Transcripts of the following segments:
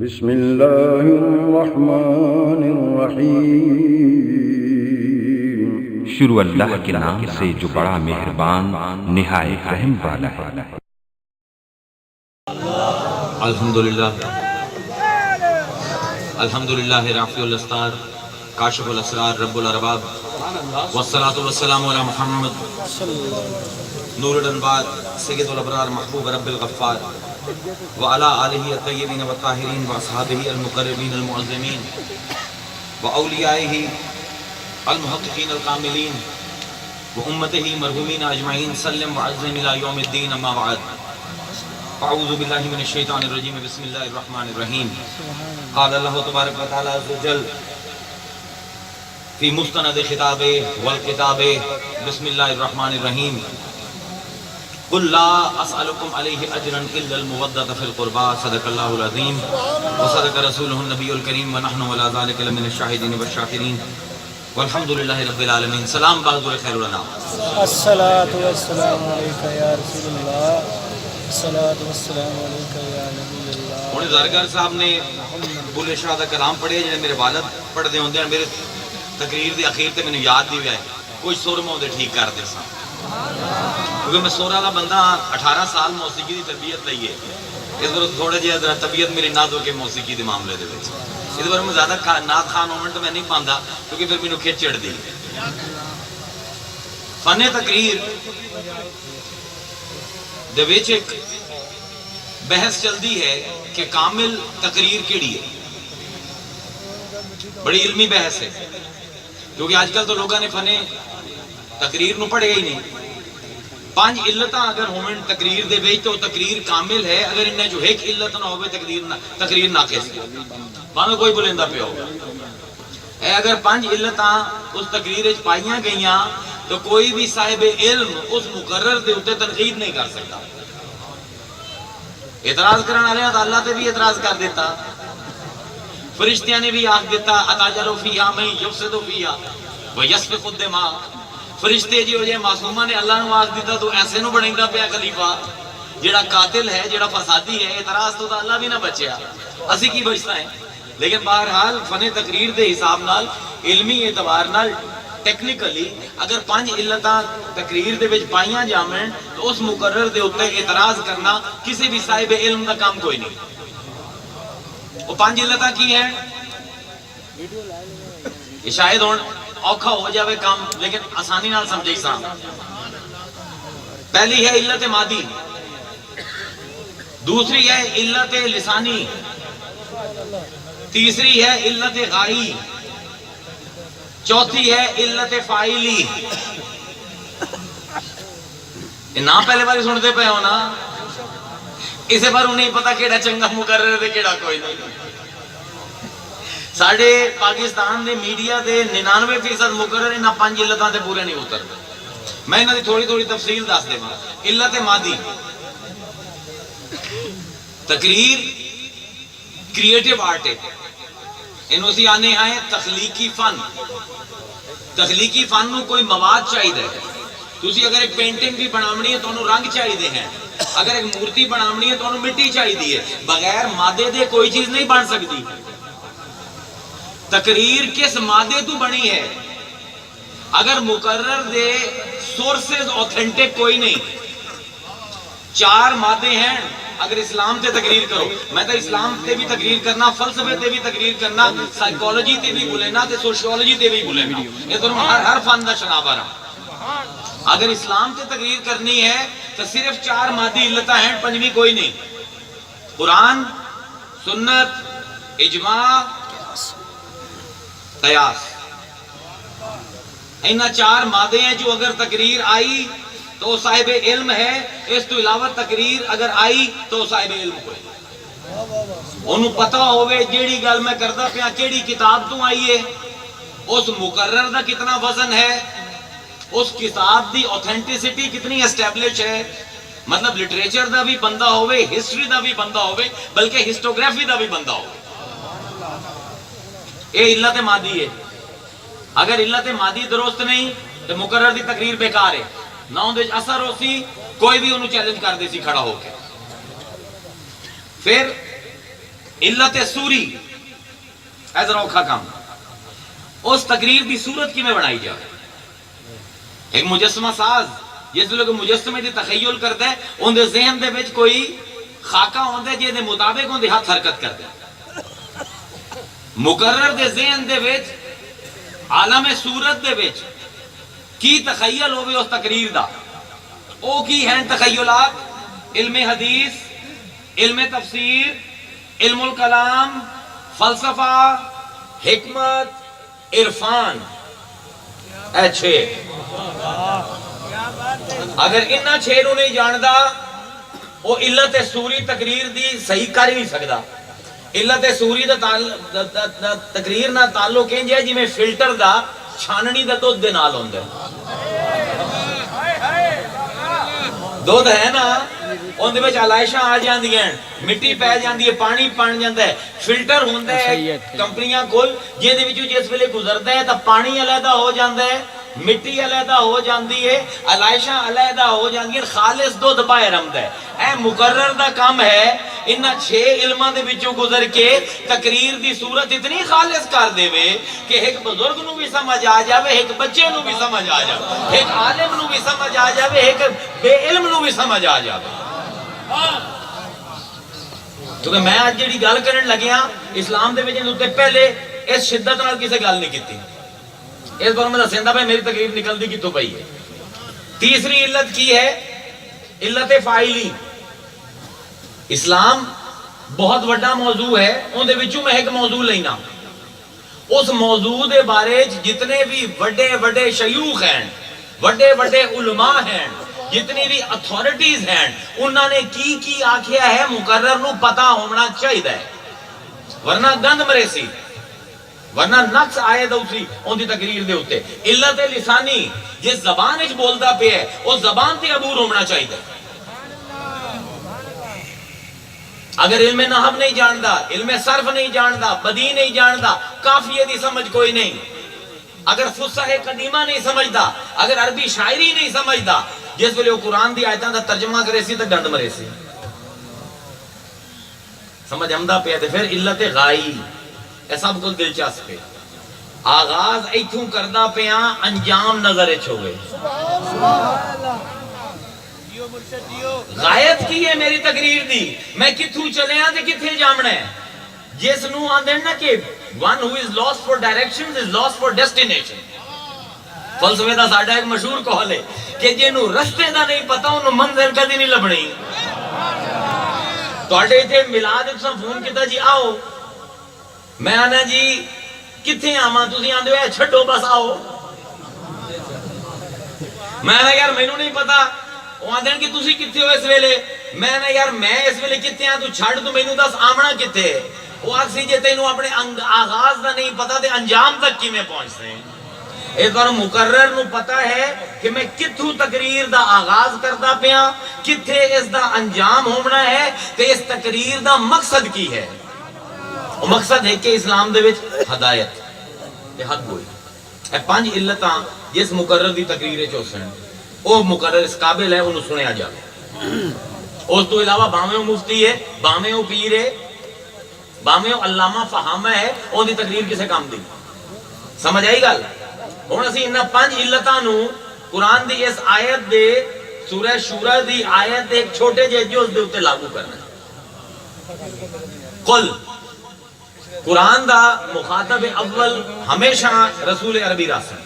بسم اللہ الرحمن الرحیم۔ شروع اللہ کے نام سے جو بڑا مہربان نہایت رحم والا ہے۔ الحمدللہ رافع الاسرار کاشف الاسرار رب الارباب والصلاة والسلام علی محمد نور الانوار سید الابرار محبوب رب الغفار وعلى آلہ الطیبین والطاہرین واصحابہ المقربین المعظمین واولیائہ المحققین الکاملین وامتہ مرحومین اجمعین سلم وعظم الى یوم الدین اما بعد اعوذ باللہ من الشیطان الرجیم بسم اللہ الرحمن الرحیم قال اللہ تبارک و تعالی عز و جل فی مستند خطاب والکتاب بسم اللہ الرحمن الرحیم قل لا اسألکم علیہ اجرا الا المودۃ فی القربى صدق اللہ العظیم وصدق رسولہ النبی الکریم ونحن ولا ذلک لمن الشاہدین والشاکرین والحمدللہ رب العالمین۔ سلام بہادر خیر الانام، الصلاة والسلام علیکہ یا رسول اللہ، الصلاة والسلام علیکہ یا نبی اللہ۔ انہیں زرگر صاحب نے بلے شاہ دا کلام پڑھے جنہیں میرے والد پڑھ دے ہوندے ہیں، میرے تقریر دی اخیر تے میں نے یاد دی ہے کوئی سور میں ہوندے ٹھیک کر دے سا، کیونکہ میں سورہ دا بندہ 18 سال موسیقی دی تربیت لئی ہے، اس بار تھوڑے جہاں ذرا طبیعت میری نہ ہو کے موسیقی دے معاملے دے وچ اس بار میں زیادہ نعت خان ہومن تو میں نہیں پاندا کیونکہ پھر مینوں کھچ چڑھ دی۔ فن تقریر دے وچ ایک بحث چلدی ہے کہ کامل تقریر کیڑی ہے، بڑی علمی بحث ہے، کیونکہ آج کل تو لوگوں نے فن تقریر نو پڑھے ہی نہیں۔ 5 علتاں اگر ہومن تقریر دے وچ تو تقریر کامل ہے، اگر انہیں جو ایک علت نہ ہوئے تقریر ناقص ہے، مانو کوئی بلندہ پہ ہوگا۔ اگر 5 علتاں اس تقریر وچ پائیاں گئیاں تو کوئی بھی صاحب علم اس مقرر دے اوتے تنقید نہیں کر سکتا۔ اعتراض کرنے والے تو اللہ تے بھی اعتراض کر دیتا، فرشتیاں نے بھی آکھ دیتا اتاجروا فیہا من یفسد فیہا ویسفک الدماء، فرشتے جی ہو جائے معصومہ نے اللہ نو آکھ دیتا تو ایسے نو بنیندہ پیا خلیفہ جڑا قاتل ہے جڑا فسادی ہے، اعتراض تو اللہ بھی نہ بچیا، اسی کی بچتا ہے۔ لیکن بہرحال فن تقریر دے حساب نال علمی اعتبار نال ٹیکنیکلی اگر 5 علتاں تقریر دے وچ پائیاں جاویں تو اس مقرر دے اوتے اعتراض کرنا کسی بھی صاحب علم دا کام کوئی نہیں۔ وہ 5 علتاں کی ہیں؟ یہ شاید ہون اوکھا ہو جاوے کام لیکن آسانی نال سمجھے سا۔ پہلی ہے علت مادی، دوسری ہے علت لسانی، تیسری ہے علت غائی، چوتھی ہے علت فاعلی۔ یہ نام پہلے باری سنتے پہ ہو نا، اسے پر انہیں پتا کیڑا چنگا مقرر دے کیڑا کوئی نہیں۔ ساڑھے پاکستان نے میڈیا دے 99% مقرر انہاں 5 علتاں دے پورے نہیں اتر۔ میں انہاں دی تھوڑی تفصیل دس دے ماں۔ علت مادی، تقریر کریٹیو آرٹ ہے، انہوں سے آنے ہیں تخلیقی فن۔ تخلیقی فن نو کوئی مواد چاہیے ہے، تسی اگر ایک پینٹنگ بھی بنامنی ہے تو انہوں رنگ چاہیے ہیں، اگر ایک مورتی بنامنی ہے تو انہوں مٹی چاہیے ہے، بغیر مادے دے کوئی چیز نہیں بن سکتی۔ تقریر کس مادے تو بنی ہے؟ اگر مقرر دے سورسز اوتھینٹک کوئی نہیں، 4 مادے ہیں۔ اگر اسلام تے تقریر کرو، میں تو اسلام تے بھی تقریر کرنا، فلسفے تے بھی تقریر کرنا، سائیکالوجی تے بھی بولینا تے سوشیولوجی تے بھی بولینا، یہ تو ہر فن دا شناور ہے۔ اگر اسلام تے تقریر کرنی ہے تو صرف 4 مادی علتاں ہیں، 5ویں کوئی نہیں۔ قرآن، سنت، اجماع، قیاس، انہاں 4 مادے ہیں جو اگر تقریر آئی تو صاحب علم ہے، اس تو علاوہ تقریر اگر آئی تو صاحب علم کوئی انہوں پتہ ہوئے جیڑی گل میں کردہ پیا کیڑی کتاب تو آئی ہے، اس مقرر دا کتنا وزن ہے، اس کتاب دی اوتھینٹسٹی کتنی اسٹیبلش ہے، مطلب لٹریچر دا بھی بندہ ہوئے، ہسٹری دا بھی بندہ ہوئے، بلکہ ہسٹوگرافی دا بھی بندہ ہوئے۔ یہ علت مادی ہے۔ اگر علت مادی درست نہیں تو مقرر دی تقریر بیکار ہے، نہ اندر اثر ہو سی، کوئی بھی انہوں چیلنج کر دے سی کھڑا ہو کے۔ پھر علت سوری اے ذرا اوکھا کام اس تقریر دی صورت کی میں بنائی جائے ایک مجسمہ ساز جس لوگ مجسمے دی تخیل کرتا ہے ان دے ذہن دے وچ کوئی خاکہ ہوندا ہے جے دے مطابق ان دے ہاتھ حرکت کردا ہے مقرر دے ذہن دے وچ عالم صورت دے وچ کی تخیل ہوئے اس تقریر دا او کی ہیں تخیلات علم حدیث علم تفسیر علم الکلام فلسفہ حکمت عرفان اے چھ اگر انہاں چھ نوں نہیں جاندا وہ علت سوری تقریر دی صحیح کر ہی نہیں سکدا علت سوری دا تقریر نہ تعلق انج ہے جویں فلٹر دا چھاننی دا دودھ دے نال ہوندا دودھ ہے نا ان دے وچ علائشاں آ جاندیاں مٹی پی جاندی ہے پانی بن جاندا ہے فلٹر ہوندا ہے کمپنیاں کول جے دے وچوں جس ویلے گزردا ہے تا پانی علیحدہ ہو جاندا ہے مٹی علیحدہ ہو جاندی ہے علائشاں علیحدہ ہو جاندی ہے خالص دودھ باہر آندا ہے اے مقرر دا کام ہے انہاں 6 علماں دے وچوں گزر کے تقریر دی صورت اتنی خالص کر دے وے کہ ایک بزرگ نو بھی سمجھ آ جاوے ایک بچے نو بھی سمجھ آ جاوے ایک عالم نو بھی سمجھ آ جاوے ایک بے علم نو بھی سمجھ آ جاوے کیونکہ میں آج جڑی گل کرن لگیا اسلام دے وچ تے پہلے اس شدت نال کسے گل نہیں کیتی اس بار میں دسیندا پہ میری تقریر نکلدی کتوں پئی ہے تیسری علت کی ہے علت فاعلی اسلام بہت بڑا موضوع ہے ان دے وچوں میں ایک موضوع لینا اس موضوع دے بارے جتنے بھی بڑے بڑے شیوخ ہیں بڑے بڑے علماء ہیں جتنی بھی اتھارٹیز ہیں انہوں نے کی آکھیا ہے مقرر نو پتہ ہونا چاہیے ورنہ گند مرے سی ورنہ نقص آئے دوسری ان دی تقریر دے ہوتے علت لسانی جس زبان اچ بولدا پہ ہے اس زبان تے عبور ہونا چاہیے اگر علم نحو نہیں جاندا علم صرف نہیں جاندا بدیع نہیں جاندا کافیہ دی سمجھ کوئی نہیں اگر فصح قدیمہ نہیں سمجھدا اگر عربی شاعری نہیں سمجھدا جس ویلے وہ قرآن دی آیتاں دا ترجمہ کرے سی تے ڈنڈ مرے سی سمجھ آمدا پیا تے پھر علت غائی اے سب کو دلچسپ ہے آغاز ایتھوں کردا پیا انجام نظر وچ ہوے غایت کی ہے میری تقریر دی میں کتھوں چلیا تے کتھے جامنا ہے جس نو آندے نا کہ one who is lost for directions is lost for destination فلسفے دا ساڈا ایک مشہور قول ہے کہ جنوں رستے دا نہیں پتہ اونوں منزل کدی نہیں لبنی تواڈے ایتھے میلاد وچ فون کیتا جی آؤ میں آنا جی کتھے آواں تسی آندے ہو چھڈو بس آؤ میں آنا یار مینوں نہیں پتہ وہ آندے کہ تسی کتھے ہو اس ویلے میں نا یار میں اس ویلے کتھے ہاں تو چھڈ تو مینوں دس آونا کتھے وہ آکسی جے تینوں اپنے آغاز دا نہیں پتہ تے انجام تک کیویں پہنچتے ہیں اس بار مقرر نو پتہ ہے کہ میں کتھوں تقریر دا آغاز کردا پیا کتھے اس دا انجام ہونا ہے تے اس تقریر دا مقصد کی ہے وہ مقصد ہے کہ اسلام دے وچ ہدایت تے حق گوئی اے 5 علتاں جس مقرر دی تقریر وچ ہوسن او مقرر اس قابل ہے انہوں سنیا جاوے اس تو علاوہ باویں او مفتی ہے باویں او پیر ہے باویں او علامہ فہامہ ہے اون دی تقریر کسے کام دی سمجھ آئی گل ہن اسی انہاں 5 علتاں نو قرآن دی اس آیت دے سورہ شورى دی آیت دے ایک چھوٹے جے جز دے اوتے لاگو کرنا قل قرآن دا مخاطب اول ہمیشہ رسول عربی راسل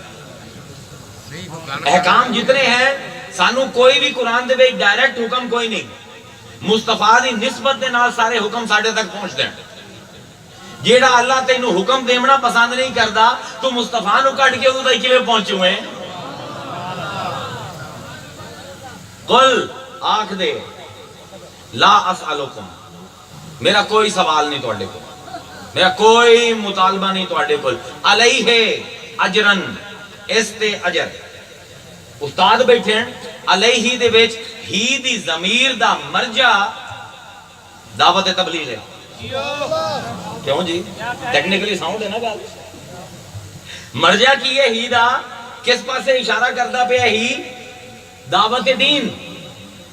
احکام جتنے ہیں سانو کوئی بھی قرآن دے بے ڈائریکٹ حکم کوئی نہیں مصطفیٰ دی نسبت دے نال سارے حکم ساڑھے تک پہنچ دیں جیڑا اللہ تینو حکم دیمنا پسند نہیں کردا تو مصطفیٰ نو کٹ کے ادھر کیویں پہنچے ہوئے قل آکھ دے لا اسألکم میرا کوئی سوال نہیں توڑے کو میرا کوئی مطالبہ نہیں توڑے کو علیہ اجرن اس تے اجر استاد بیٹھے ہیں علیہ دے وچ ہی دی ضمیر دا مرجع دعوت تبلیغ ہے کیوں جی ٹیکنیکلی ساؤنڈ ہے نا گل مرجع کی ہے ہی دا کس پاسے اشارہ کردا پیا ہی دعوت دین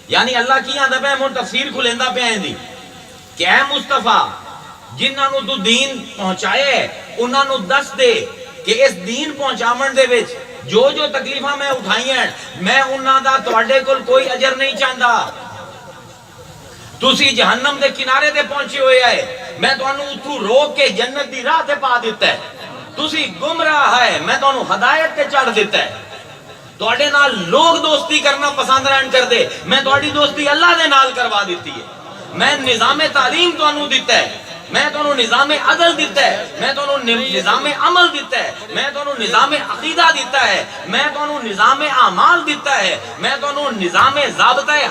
یعنی اللہ کی آندا پیا مون تفسیر کھلیندا پیا دی کہ اے مصطفیٰ ਜਿਨ੍ਹਾਂ ਨੂੰ ਤੂੰ ਦੀਨ ਪਹੁੰਚਾਇਆ ਹੈ ਉਹਨਾਂ ਨੂੰ ਦੱਸ ਦੇ ਕਿ ਇਸ ਦੀਨ ਪਹੁੰਚਾਉਣ ਦੇ ਵਿੱਚ ਜੋ ਜੋ ਤਕਲੀਫਾਂ ਮੈਂ ਉਠਾਈਆਂ ਮੈਂ ਉਹਨਾਂ ਦਾ ਤੁਹਾਡੇ ਕੋਲ ਕੋਈ ਅਜਰ ਨਹੀਂ ਚਾਹੁੰਦਾ। ਤੁਸੀਂ ਜਹੰਨਮ ਦੇ ਕਿਨਾਰੇ ਤੇ ਪਹੁੰਚੇ ਹੋਏ ਹੈ, ਮੈਂ ਤੁਹਾਨੂੰ ਉੱਥੋਂ ਰੋਕ ਕੇ ਜੰਨਤ ਦੀ ਰਾਹ ਤੇ ਪਾ ਦਿੱਤਾ ਹੈ। ਤੁਸੀਂ ਗੁੰਮਰਾਹ ਹੈ, ਮੈਂ ਤੁਹਾਨੂੰ ਹਦਾਇਤ ਤੇ ਚੜ੍ਹ ਦਿੱਤਾ ਹੈ। ਤੁਹਾਡੇ ਨਾਲ ਲੋਕ ਦੋਸਤੀ ਕਰਨਾ ਪਸੰਦ ਰਹਿਣ ਕਰਦੇ, ਮੈਂ ਤੁਹਾਡੀ ਦੋਸਤੀ ਅੱਲਾਹ ਦੇ ਨਾਲ ਕਰਵਾ ਦਿੱਤੀ ਹੈ। ਮੈਂ ਨਿਜ਼ਾਮੇ ਤਾਲੀਮ ਤੁਹਾਨੂੰ ਦਿੱਤਾ ਹੈ, ਮੈਂ ਤੁਹਾਨੂੰ ਨਿਜ਼ਾਮੇ ਅਦਲ ਦਿੱਤਾ ਹੈ, ਮੈਂ ਤੁਹਾਨੂੰ ਨਿਜ਼ਾਮੇ ਅਮਲ ਦਿੱਤਾ ਹੈ, ਮੈਂ ਤੁਹਾਨੂੰ ਨਿਜ਼ਾਮੇ ਅਕੀਦਾ ਦਿੱਤਾ ਹੈ, ਮੈਂ ਤੁਹਾਨੂੰ ਨਿਜ਼ਾਮੇ ਆਮਾਲ ਦਿੱਤਾ ਹੈ, ਮੈਂ ਤੁਹਾਨੂੰ ਨਿਜ਼ਾਮੇ ਜ਼ਾਬਤਾ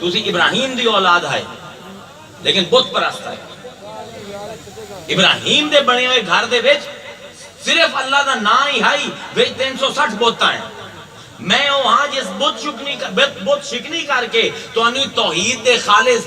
ਤੁਸੀਂ ਇਬਰਾਹੀਮ ਦੀ ਔਲਾਦ ਹੈ ਲੇਕਿਨ ਬੁੱਤ ਪਰਸਤ ਹੈ। ਇਬਰਾਹੀਮ ਦੇ ਬਣੇ ਹੋਏ ਘਰ ਦੇ ਵਿੱਚ ਸਿਰਫ ਅੱਲਾਹ ਦਾ ਨਾਂ ਹੀ ਹੈ, ਵਿੱਚ 360 ਬੁੱਤਾਂ ਹਨ। ਮੈਂ ਉਹ ਹਾਂ ਜਿਸ ਬੁੱਤ ਸ਼ਿਕਨੀ ਕਰਕੇ ਤੁਹਾਨੂੰ ਤੌਹੀਦ ਦੇ ਖਾਲਿਸ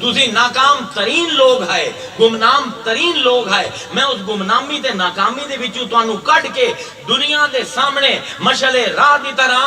ਤੁਸੀਂ ਨਾਕਾਮ ਤਰੀਨ ਲੋਗ ਹੈ, ਗੁਮਨਾਮ ਤਰੀਨ ਲੋਗ ਹੈ। ਮੈਂ ਉਸ ਗੁਮਨਾਮੀ ਤੇ ਨਾਕਾਮੀ ਦੇ ਵਿੱਚੋਂ ਤੁਹਾਨੂੰ ਕੱਢ ਕੇ ਦੁਨੀਆ ਦੇ ਸਾਹਮਣੇ ਮਸ਼ਅਲੇ ਰਾਹ ਦੀ ਤਰ੍ਹਾਂ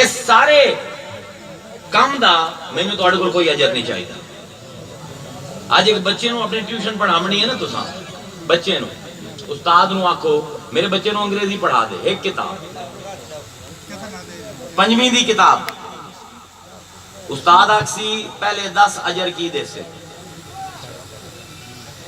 ਇਸ ਸਾਰੇ ਕੰਮ ਦਾ ਮੈਨੂੰ ਤੁਹਾਡੇ ਕੋਲ ਕੋਈ ਅਜਰ ਨਹੀਂ ਚਾਹੀਦਾ। ਅੱਜ ਇੱਕ ਬੱਚੇ ਨੂੰ ਆਪਣੀ ਟਿਊਸ਼ਨ ਪੜ੍ਹਾਉਣੀ ਹੈ ਨਾ, ਤੁਸੀਂ ਬੱਚੇ ਨੂੰ ਉਸਤਾਦ ਨੂੰ ਆਖੋ ਮੇਰੇ ਬੱਚੇ ਨੂੰ ਅੰਗਰੇਜ਼ੀ ਪੜ੍ਹਾ ਦੇ, ਇੱਕ ਕਿਤਾਬ 5ਵੀਂ ਦੀ ਕਿਤਾਬ। ਉਸਤਾਦ ਆਖਸੀ ਪਹਿਲੇ 10 ਅਜਰ ਕੀ ਦੇਸੇ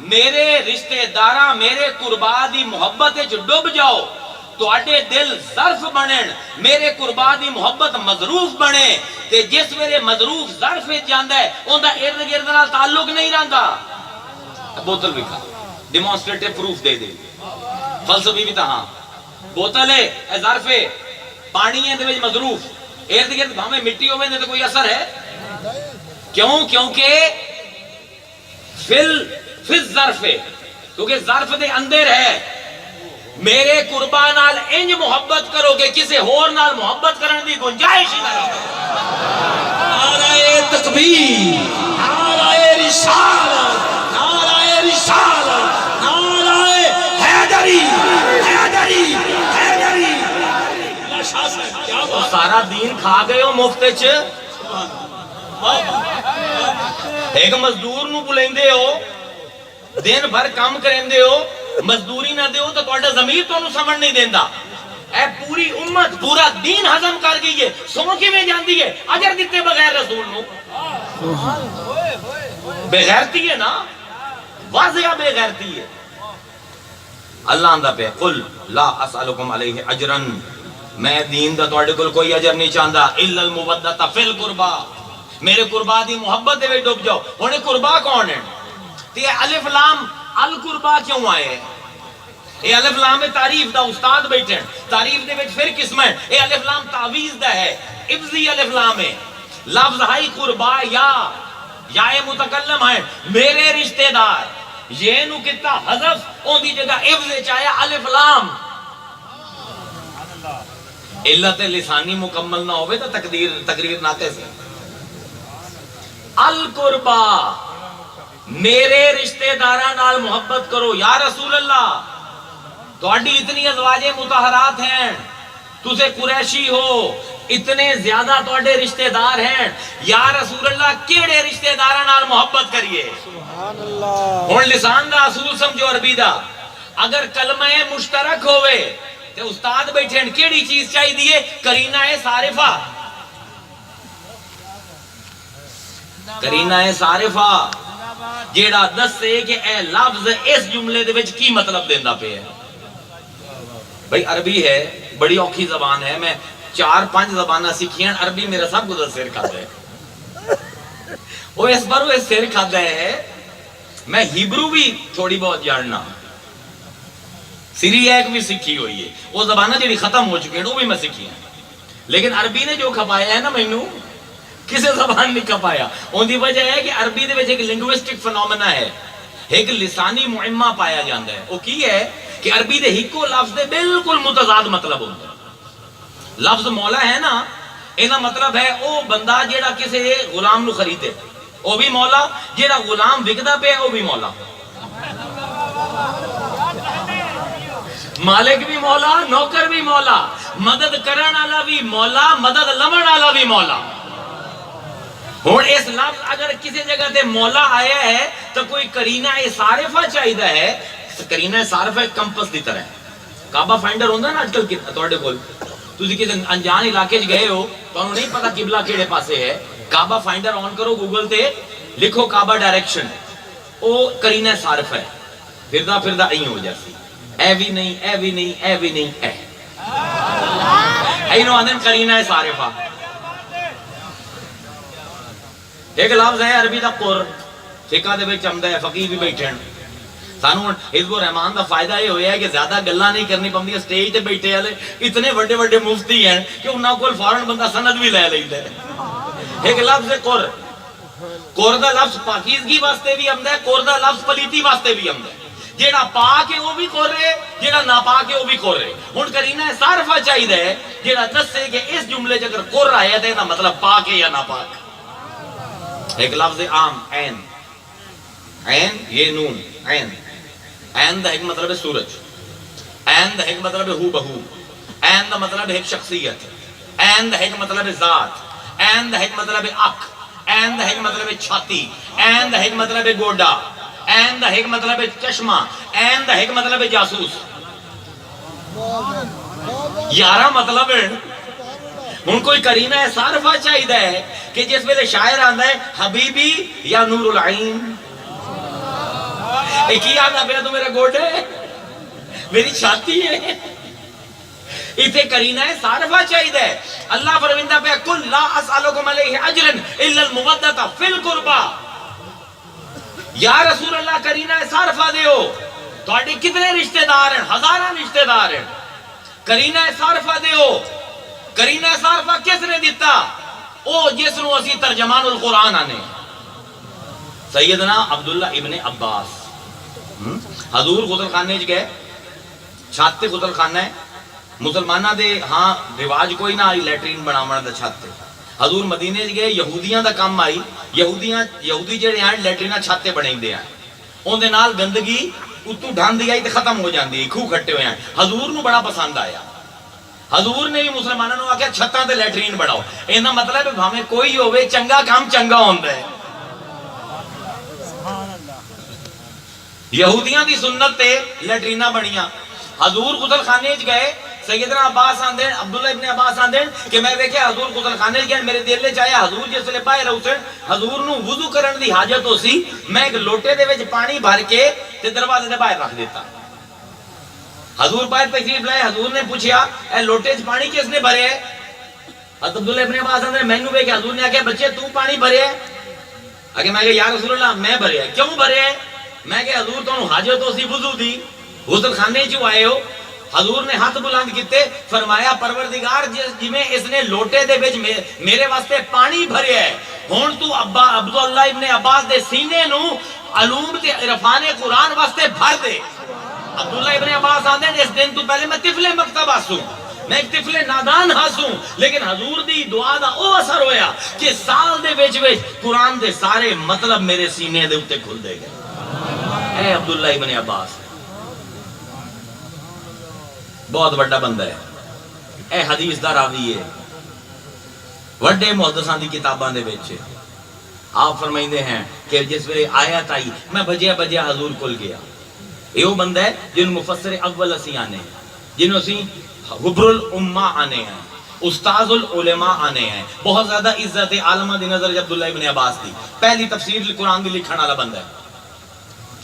میرے رشتے داراں میرے قربا دی محبت وچ ڈب جاؤ تواڈے دل ظرف بنن میرے قربا دی محبت مظروف بنے تے جس ویلے مظروف ظرف وچ جاندا ہے اوندا ارد گرد نال تعلق نہیں رہندا بوتل بھی کھا ڈیمونسٹریٹو پروف دے دے فلسفی بھی تاں بوتل ہے اے ظرف ہے پانی ہے دے وچ مظروف ارد گرد بھاویں مٹی ہوے تے کوئی اثر ہے کیوں کیونکہ فل ظرف ہے کیونکہ ظرف دے اندر ہے میرے قربا نال انج محبت کرو کہ کسی ہور نال محبت کرن دی گنجائش ہی نہ رہے نعرہ تکبیر نعرہ رسالت نعرہ رسالت نعرہ حیدری حیدری حیدری سارا دین کھا گئے ہو مفت وچ ایک مزدور نو بلیندے ہو دن بھر کام کریندے ہو مزدوری نہ دیو تو تہاڈا ضمیر تانوں سمجھ نہیں دیندا اے پوری امت پورا دین ہضم کر گئی ہے سو کیویں جاندی ہے اجر دتے بغیر رسول نو بے غیرتی ہے نا واضح بے غیرتی ہے اللہ آندا پہ قل لا اسالکم علیہ اجرا میں دین دا تہاڈے کول کوئی اجر نہیں چاہندا الا المودۃ فی القربا میرے قربا دی محبت دے وچ ڈوب جاؤ ہن قربا کون ہے تے الف لام القربا کیوں آئے اے الف لام تعریف دا استاد بیٹھے تعریف دے وچ پھر قسم ہے اے الف لام تعویض دا ہے ابزی الف لام ہے لفظ ہائی قربا یا متکلم ہے میرے رشتہ دار یہ نو کتا حذف اون دی جگہ ابز وچ آیا الف لام علت لسانی مکمل نہ ہوئے تو تقریر ناقص ہے القربا میرے رشتہ داراں نال محبت کرو یا رسول اللہ تہاڈی اتنی ازواج مطہرات ہیں تسے قریشی ہو اتنے زیادہ تہاڈے رشتہ دار ہیں یا رسول اللہ کیڑے رشتہ داراں نال محبت کریے سبحان اللہ ہن لسان دا اصول سمجھو عربی دا اگر کلمہ مشترک ہوئے تے استاد بیٹھے ہیں کیڑی چیز چاہی دیئے کرینہ صارفہ کرینہ صارفہ جیڑا دس سے کہ اے لفظ اس جملے دے وچ کی مطلب دیندا پہ ہے بھئی عربی ہے بڑی اوکھی زبان ہے میں 4-5 زبانہ سیکھی ہیں عربی میرا سب کو سر کھاتا ہے وہ اس بار وہ سر کھاتا ہے میں ہیبرو بھی تھوڑی بہت جاننا سیری ایک بھی سیکھی ہوئی ہے وہ زبانہ جیڑی ختم ہو چکی ہے وہ بھی میں سیکھی ہیں لیکن عربی نے جو کھپایا ہے نا مینوں کسے زبان نہیں کھپایا ان دی وجہ ہے کہ عربی دے وچ ایک لنگوسٹک فنومنا ہے ایک لسانی معمہ پایا جاندا ہے وہ کی ہے کہ عربی دے ہکو لفظ دے بالکل متضاد مطلب ہوندا ہے لفظ مولا ہے نا اینا مطلب ہے او بندہ جیڑا کسے غلام نو خریدے او بھی مولا جیڑا غلام وکدا پہ او بھی مولا مالک بھی مولا نوکر بھی مولا مدد کرن والا بھی مولا مدد لمن والا بھی مولا ہون اس لفظ اگر کسی جگہ تے مولا آیا ہے تو کوئی کرینہ صارفہ چاہیدہ ہے کرینہ صارفہ کمپس دی طرح ہے کعبہ فائنڈر ہوندہ نا آج کل تواڈے کول تسی کسی انجان علاقے گئے ہو تو انہوں نہیں پتا قبلہ کیڑے پاسے ہے کعبہ فائنڈر آن کرو گوگل تے لکھو کعبہ ڈائریکشن او کرینہ صارفہ ہے پھردہ پھردہ این ہو جاسی اے بھی نہیں اے بھی نہیں اے بھی نہیں اے اینو آندن کرینہ صارفہ ایک لفظ ہے عربی دا قر فقہ دے وچ آمدا ہے فقیہ بھی بیٹھے ہیں سانو حزب الرحمان دا فائدہ یہ ہویا ہے کہ زیادہ گلاں نہیں کرنی پوندی سٹیج تے بیٹھے والے اتنے بڑے بڑے مفتی ہیں کہ انہاں کول فورن بندہ سند بھی لے لیندا ہے ایک لفظ ہے قر قر دا لفظ پاکیزگی واسطے بھی آمدا ہے قر دا لفظ پلیتی واسطے بھی آمدا ہے جیڑا پاک ہے وہ بھی قر ہے جیڑا ناپاک ہے وہ بھی قر ہے ہن کرینہ صارفہ چاہیدا ہے جیڑا دسے کہ اس جملے اگر قر آیا تے دا مطلب پاک ہے یا ناپاک ایک لفظ عام عین عین یہ نون عین عین دا ایک مطلب ہے سورج عین دا ایک مطلب ہے ہو بہو عین دا مطلب ہے ایک شخصیت عین دا ایک مطلب ہے ذات عین دا ایک مطلب ہے اکھ عین دا ایک مطلب ہے چھاتی عین دا ایک مطلب ہے گوڈا عین دا ایک مطلب ہے چشمہ عین دا ایک مطلب ہے جاسوس 11 مطلب ہے ہن کوئی کرینہ صارفہ چاہیدہ ہے کہ جس ویلے شاعر آندا ہے حبیبی یا نور العین کی آدھا پیا تو میرے گوڈے میری چھاتی ہے اتنے کرینہ ہے صارفہ چاہیے اللہ فرمیندا پہ کل لا اسالکم علیہ اجرا الا المودۃ فی القربى یا رسول اللہ کرینہ ہے صارفہ دیو تواڈے کتنے رشتہ دار ہیں ہزاراں رشتہ دار ہیں کرینہ ہے صارفہ دیو کرینہ ہے صارفہ کس نے دیتا او جس نو اسی ترجمان القرآن آنے سیدنا عبداللہ ابن عباس حضور غسل خانے گئے چھت تے غسل خانہ ہے مسلمانہ دے ہاں رواج کوئی نہ آئی لیٹرین بناونا دا چھت تے حضور مدینے گئے یہودیاں دا کام آئی یہودی جڑے ہیں لیٹرینہ چھت تے بنائیں دے ہیں ان دے نال گندگی اتو ڈھان دی آئی تے ختم ہو جاندی کھو کھٹے ہوئے ہیں حضور نو بڑا پسند آیا حضور نے بھی مسلمانوں نے آکھیا چھتاں تے لیٹرین بناؤ اینا مطلب ہے بھامے کوئی ہوئے چنگا کام چنگا ہوندا ہے یہودیاں دی سنت تے لیٹرینہ بنیاں حضور غسل خانے گئے سیدنا عباس آندین عبداللہ ابن عباس آندین کہ میں دیکھے حضور غسل خانے گئے میرے دل لے چاہیا حضور جس لے باہر حسین حضور نو وضو کرن دی حاجت ہو سی میں ایک لوٹے دے وچ پانی بھر کے تے دروازے دے باہر رکھ دیتا حضور باہر تشریف لائے حضور نے پوچھا اے لوٹے چ پانی کس نے بھرے ہے عبداللہ ابن عباس آندین مینوں ویکھ حضور نے کہا بچے تو پانی بھرے ہے اگے میں کہ یا رسول اللہ میں بھرے ہے کیوں بھرے ہے میں کہ حضور تو حاجت ہو سی وضو دی غسل خانے چ آئے ہو حضور نے ہاتھ بلند کیتے فرمایا پروردگار جی میں اس نے لوٹے دے وچ میرے واسطے پانی بھرے ہے ہن تو عبداللہ ابن عباس دے سینے نو علوم تے عرفان قرآن واسطے بھر دے عبداللہ ابن عباس آندے اس دن تو پہلے میں طفل مکتب ہاسوں میں ایک طفل نادان ہاسوں لیکن حضور دی دعا دا او اثر ہویا کہ سال دے وچ قرآن دے سارے مطلب میرے سینے دے اوتے کھل دے گئے اے عبداللہ ابن عباس بہت بڑا بندہ ہے اے حدیث دا راوی ہے وڈے محدثاں دی کتاباں دے وچ آپ فرمائندے ہیں کہ جس ویلے آیت آئی میں بجیا حضور کول گیا ایو بندہ ہے جن مفسر اول اسی آنے ہیں جنہوں اسی حبر الامہ آنے ہیں استاذ العلماء آنے ہیں بہت زیادہ عزت عالمہ دی نظر عبداللہ ابن عباس دی پہلی تفسیر قرآن دی لکھن والا بندہ ہے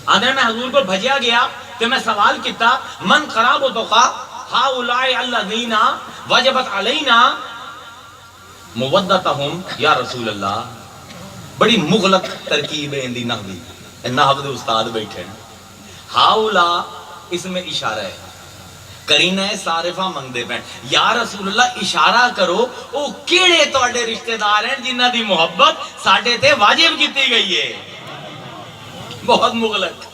آنے میں حضور کو بھجیا گیا کہ میں سوال کیتا من خراب و توقع ہاؤلائی الذین وجبت علینا مودتہم یا رسول اللہ بڑی مغلق ترکیب ہے اندی نحوی نحو دے استاد بیٹھے ہیں ہاؤلا اس میں اشارہ ہے کرینہ صارفہ منگ دے پہن یا رسول اللہ اشارہ کرو او کیڑے توڑے رشتہ دار ہیں جنہ دی محبت ساڑھے تے واجب کیتی گئی ہے بہت مغلق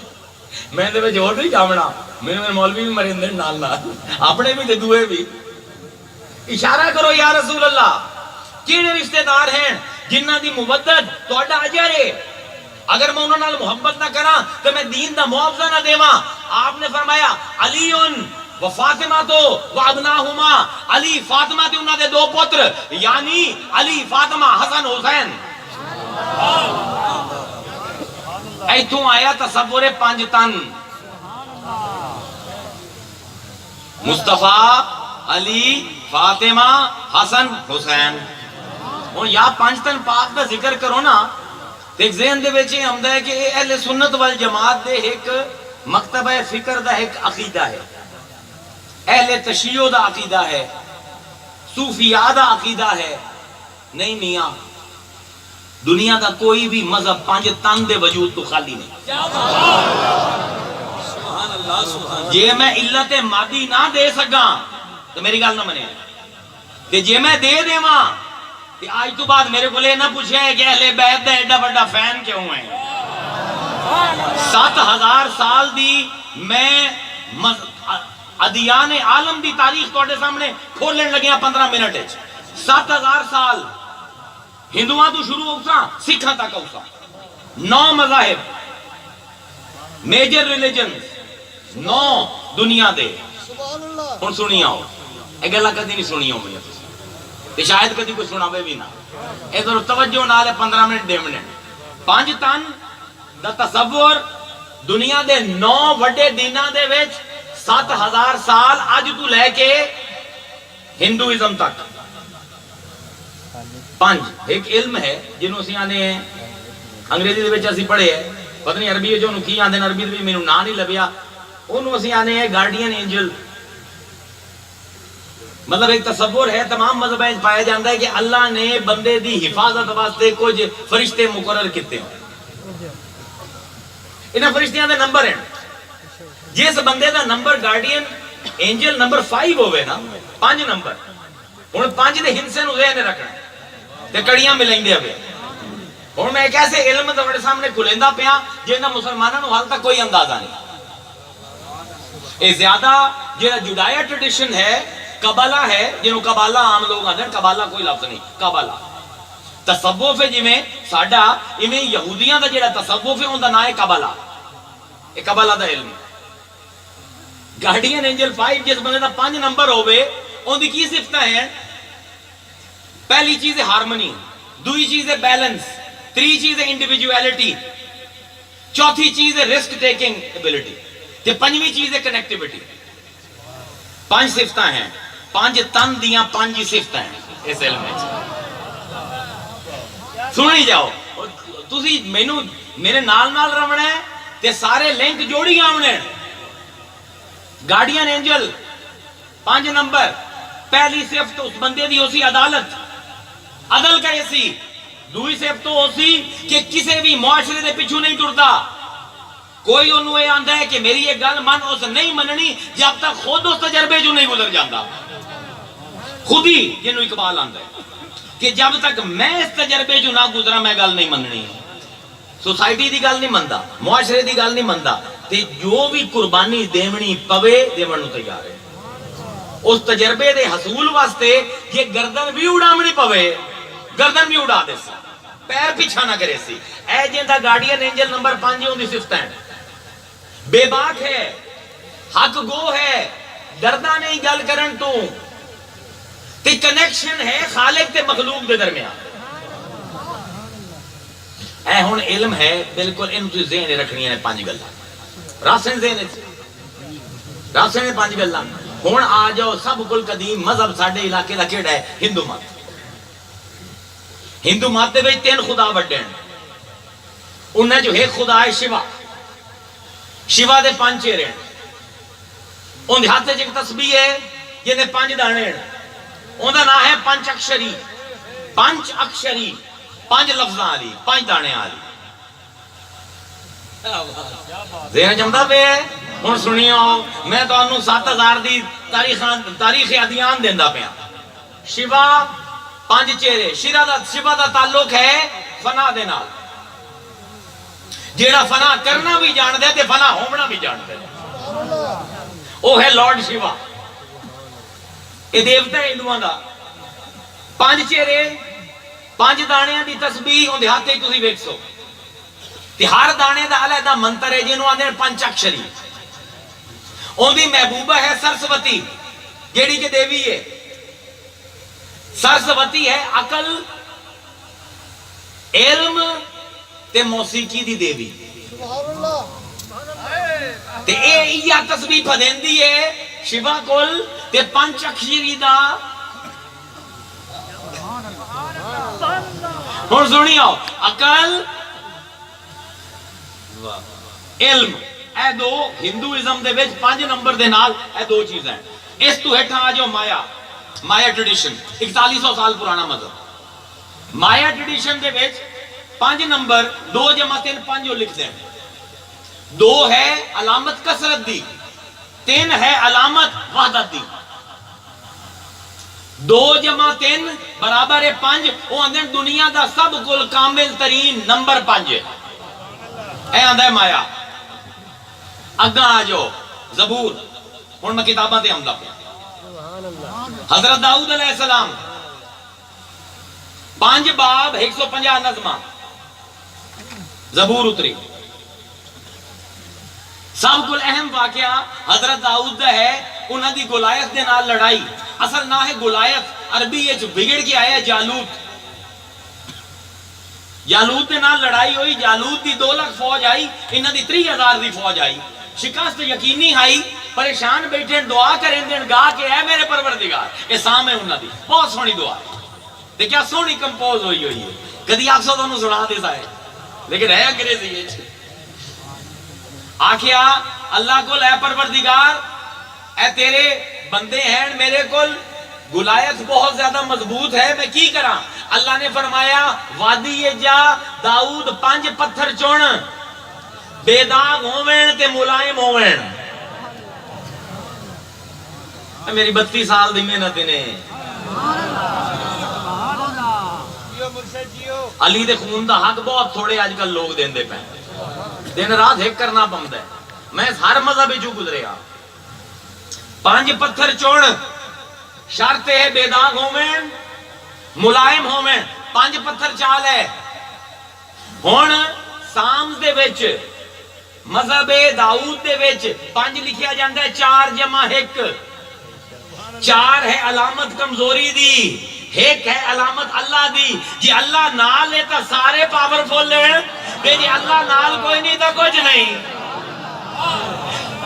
میں دے میں جوڑ نہیں جامنا میرے مولوی بھی مرین دن نال نال اپنے بھی دے دوئے بھی اشارہ کرو یا رسول اللہ کیڑے رشتہ دار ہیں جنہ دی مودت توڑا اجر ہے اگر میں انہوں نے محبت نہ کرا تو میں دین دا معاوضہ نہ دیواں آپ نے فرمایا علی و فاطمہ تو و ابناہما علی فاطمہ تے انہاں دے دو پتر یعنی علی فاطمہ حسن حسین ایتھوں آیا تصور پانچ تن مصطفیٰ علی فاطمہ حسن حسین اور یا پانچ تن پاک دا ذکر کرو نا ایک ذہن دے بیچے ہم دا ہے کہ اہل سنت والجماعت دے ایک مکتبہ فکر دا ایک عقیدہ ہے اہل تشیع دا عقیدہ ہے صوفیاء دا عقیدہ ہے نہیں میاں دنیا دا کوئی بھی مذہب پانچ تن دے وجود تو خالی نہیں جے میں علت مادی نہ دے سکا تو میری گل نہ منے کہ جے میں دے دے ماں کہ آج تو بعد میرے کو لے نہ پوچھے ہے کہ اہل بیت دا ایڈا بڑا فین کیوں ہیں 7000 سال دی میں ادیان عالم دی تاریخ توڑے سامنے کھولن لگیاں 15 منٹ 7000 سال ہندوان تو شروع ہوسا سکھا تک ہوسا 9 مذاہب میجر ریلیجنز 9 دنیا دے ہن سنی آؤ اے گلا کدی نہیں سنی ہو میں تے شاید کدی کوئی سناوے بھی نہ ادھر توجہ نال 15 منٹ دے منٹ پانچ تن دا تصور دنیا دے 9 وڈے دیناں دے وچ 7000 سال اج تو لے کے ہندوازم تک پانچ ایک علم ہے جنہوں سے آنے ہیں انگریزی دے وچ اسی پڑھے ہیں پتہ نہیں عربی جو انہوں کی آندے ہیں، عربی بھی میں نہ نہیں لبیا، انہوں اسی آنے ہیں گارڈین اینجل. مطلب ایک تصور ہے تمام مذہبیں پایا جاتا ہے کہ اللہ نے بندے دی حفاظت واسطے کچھ فرشتے مقرر کیتے ہیں. انہاں فرشتیاں دے نمبر ہیں. جس بندے دا نمبر گارڈین اینجل نمبر 5 ہوئے نا، 5 نمبر، ہن 5 دے ہنسے نو ذہن رکھنا تے کڑیاں ملائندے ہوئے. ہن میں ایک ایسے علم تواڈے سامنے کھلیندا پیا جنہاں مسلماناں نو حال تک کوئی اندازہ نہیں. اے زیادہ جڑا جوڈایا ٹریڈیشن ہے، قبالہ ہے، جنہوں قبالہ عام لوگ آتے ہیں، قبالہ کوئی لفظ نہیں، قبالہ تصوف ہے. جی میں ساڈا ایویں یہودیاں دا جڑا تصوف ہے اون دا نام ہے قبالہ. اے قبالہ دا علم. گارڈین اینجل 5 جس بندے دا 5 نمبر ہوئے اون دی کی صفتیں ہیں؟ پہلی چیز ہے ہارمنی، دوسری چیز ہے بیلنس، تیسری چیز ہے انڈیویجویلٹی، چوتھی چیز ہے رسک ٹیکنگ ایبلٹی، تے پنجویں چیز ہے کنیکٹیوٹی. 5 صفتیں ہیں، 5 تن دیاں 5 صفتیں ہیں اس علم میں. سنی جاؤ تسی مینوں میرے نال رونا ہے تے سارے لنک جوڑی آونے. گارڈین اینجل 5 نمبر، پہلی صفت اس بندے دی ہوسی عدالت، عدل کا ایسی. دوسری صفت تو ہوسی کہ کسی بھی معاشرے دے پیچھے نہیں ٹرتا. کوئی انہوں یہ آندہ ہے کہ میری یہ گل من اس نہیں مننی جب تک خود اس تجربے جو نہیں گزر جاندہ. خود ہی جنہوں اقبال آندہ ہے کہ جب تک میں اس تجربے جو نہ گزرا میں گل نہیں مننی. سوسائٹی دی گل نہیں مندہ، معاشرے دی گل نہیں مندہ، تے جو بھی قربانی دیونی پوے دیونو تیار ہے. اس تجربے دے حصول واسطے یہ گردن بھی اڑامنی پوے، گردن بھی اڑا دے سی، پیر پیچھا نہ کرے سی. اے جندہ گارڈین اینجل نمبر 5 ہوں دی صفتیں. بے باک ہے، حق گو ہے، ڈردہ نہیں گل کرن تو، تے کنیکشن ہے خالق تے مخلوق دے درمیان. اے ہون علم ہے بالکل ان تو ذہن رکھنی ہے 5 گلاں. راسن ذہن راسن 5 گلاں. ہون آ جاؤ سب کل قدیم مذہب ساڈے علاقے دا کیڑا ہے؟ ہندو مت. ہندو مت دے وچ 3 خدا وڈے ہیں. انہیں جو ایک خدا ہے شیوا. شیوا دے 5 چہرے ہیں. ان دے ہاتھ ایک تسبیح ہے جنہیں 5 دانے ہیں. ان دا نام ہے 5 اکشری. 5 اکشری، 5 لفظاں والی، 5 دانے والی. ذہن جمدا پہ ہے. ہن سنیو میں تانوں 7000 دی تاریخ ادیان دیندا پیا. شیوا 5 چہرے. شیوا دا تعلق ہے فنا دے نال. جیڑا فنا کرنا بھی جان دے تے فنا ہونا بھی جان دے. وہ ہے لارڈ شیوا. یہ دیوتا ہے ہندوؤں دا. 5 چہرے، 5 دانیاں دی تسبیح اون دے ہاتھ وچ تسی ویکھو. تے ہر دانے دا علیحدہ منتر ہے جنوں آندے 5 اکشری. اون دی محبوبہ ہے سرسوتی جیڑی کہ دیوی ہے. سرسوتی ہے عقل، علم تے موسیقی دی دیوی. تے اے یا تسبیح پھدیندی ہے شیوا کول تے 5 اکشری دا. ہن سنیو عقل علم اے دو ہندوازم دے وچ 5 نمبر دے نال اے 2 چیزاں ہیں. اس تو ہٹھا آ جاؤ مایا ٹریڈیشن 4100 سال پرانا مذہب. مایا ٹریڈیشن دے وچ 5 نمبر 2 جمع 3 5 جو لکھ دیں. 2 ہے علامت کثرت دی، 3 ہے علامت وحدت دی. 2 جمع 3 برابر ہے 5. وہ اندر دنیا دا سب کل کامل ترین نمبر 5 ہے. اے آندہ ہے مایا. اگاں آ جاؤ زبور. ہن میں کتاباں تے آمدا پیا. حضرت داؤد علیہ السلام 5 باب 150 نظمہ زبور اتری. سب کو اہم واقعہ حضرت داؤد دا ہے. انہاں دی گولایت دے نال لڑائی. اصل نہ ہے گولایت، عربی یہ بگڑ کے آیا جالوت. جالوت دے نال لڑائی ہوئی. جالوت دی 2 لاکھ فوج آئی، انہاں دی 30,000 دی فوج آئی. شکست یقینی آئی. پریشان بیٹھے دعا کریں دین گا کہ اے میرے پروردگار. اے سامنے انہاں دی بہت سونی دعا ہے. کیا سونی کمپوز ہوئی ہے. کدی آپ سو دونوں سنا دے سائے لیکن ہے انگریزی ہے. آکھیا اللہ کو اے پروردگار اے تیرے بندے ہیں میرے کول گلایت بہت زیادہ مضبوط ہے میں کی کراں؟ اللہ نے فرمایا وادی جا داؤد 5 پتھر چون بے داغ ہوویں تے ملائم ہوویں. میری 32 سال دی محنت نے علی دے خون دا حق بہت تھوڑے آج کل لوگ دیندے پے دن رات ایک کرنا پوندا ہے. میں ہر مذہب وچوں گزریا 5 پتھر چون شرط ہے بے داغ ہوویں ملائم ہوویں 5 پتھر چال ہے. ہن سامز دے وچ مذہب داؤد دے وچ 5 لکھیا جاندا ہے 4 جمع 1 4 ہے علامت کمزوری دی 1 ہے علامت اللہ دی. جی اللہ نال ہے تا سارے پاورفل ہیں تے جی اللہ نال کوئی نہیں تا کچھ نہیں.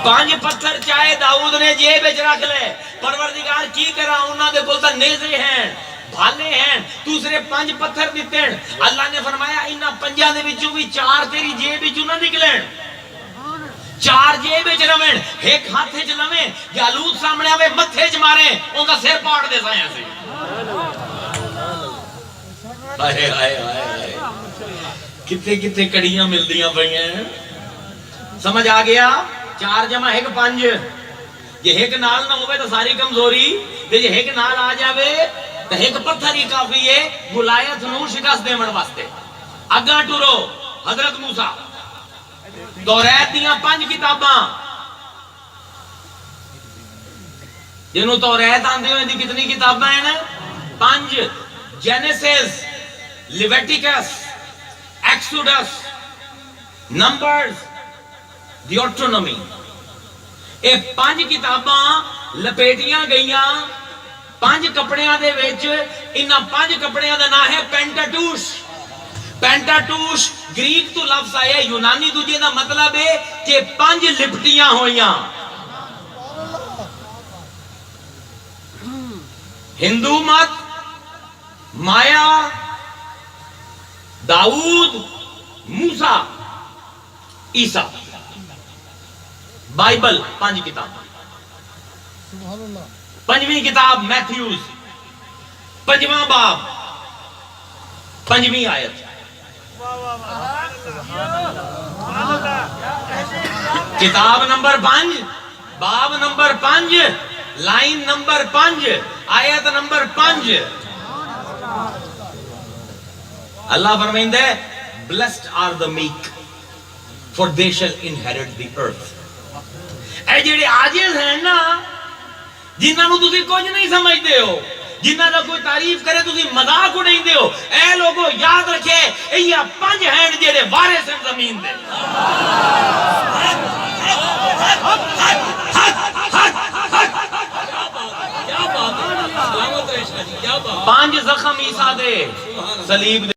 5 پتھر چاہے داؤد نے جیب وچ رکھ لے پروردگار کی کرا انہاں دے کول تے نیزے ہیں بھالے ہیں دوسرے 5 پتھر دتے ہیں. اللہ نے فرمایا انہاں 5 دے وچوں بھی 4 تیری جیب وچوں نہ نکلن 4 جیب وچ رہن 1 ہاتھ وچ لویں جالوت سامنے آوے متھے وچ مارے اون دا سر پاڑ دے سائیں اسی. ہائے ہائے ہائے کتے کتے کڑیاں ملدیاں پئیاں سمجھ آ گیا. 4 جمع 1 5 جے 1 نال نہ ہوئے تو ساری کمزوری تے جے 1 نال آ جاوے تو 1 پتھر ہی کافی ہے گلایت نو شکست دیون واسطے. اگاں ٹرو حضرت موسیٰ توریت دیاں 5 کتاباں جنہوں توریت آندے ہوئے دی کتنی کتاباں ہیں 5 جینیسس لیویٹیکس ایکسوڈس نمبرز ڈیوٹرونومی اے 5 کتاباں لپیٹیاں گئیاں 5 کپڑیاں دے وچ. انہاں 5 کپڑیاں دا نام ہے پینٹاٹوش. پینٹاٹوش گریک تو لفظ آیا یونانی دوجے دا مطلب ہے کہ 5 لپٹیاں ہوئیاں. ہندو مت مایا داؤد موسیٰ عیسیٰ بائبل 5 کتاب. 5ویں کتاب میتھیوز 5واں باب 5ویں آیت. کتاب نمبر 5 باب نمبر 5 لائن نمبر 5 آیت نمبر 5. اللہ فرمائندہ ہے blessed are the meek for they shall inherit the earth. اے جڑے عاجز ہیں نا جنہاں نو تسی کچھ نہیں سمجھتے ہو جنہاں دا کوئی تعریف کرے تسی مذاق اڑائیندے ہو اے لوگو یاد رکھے اے 5 ہیں جڑے وارث ہیں زمین دے. 5 زخم عیسیٰ دے صلیب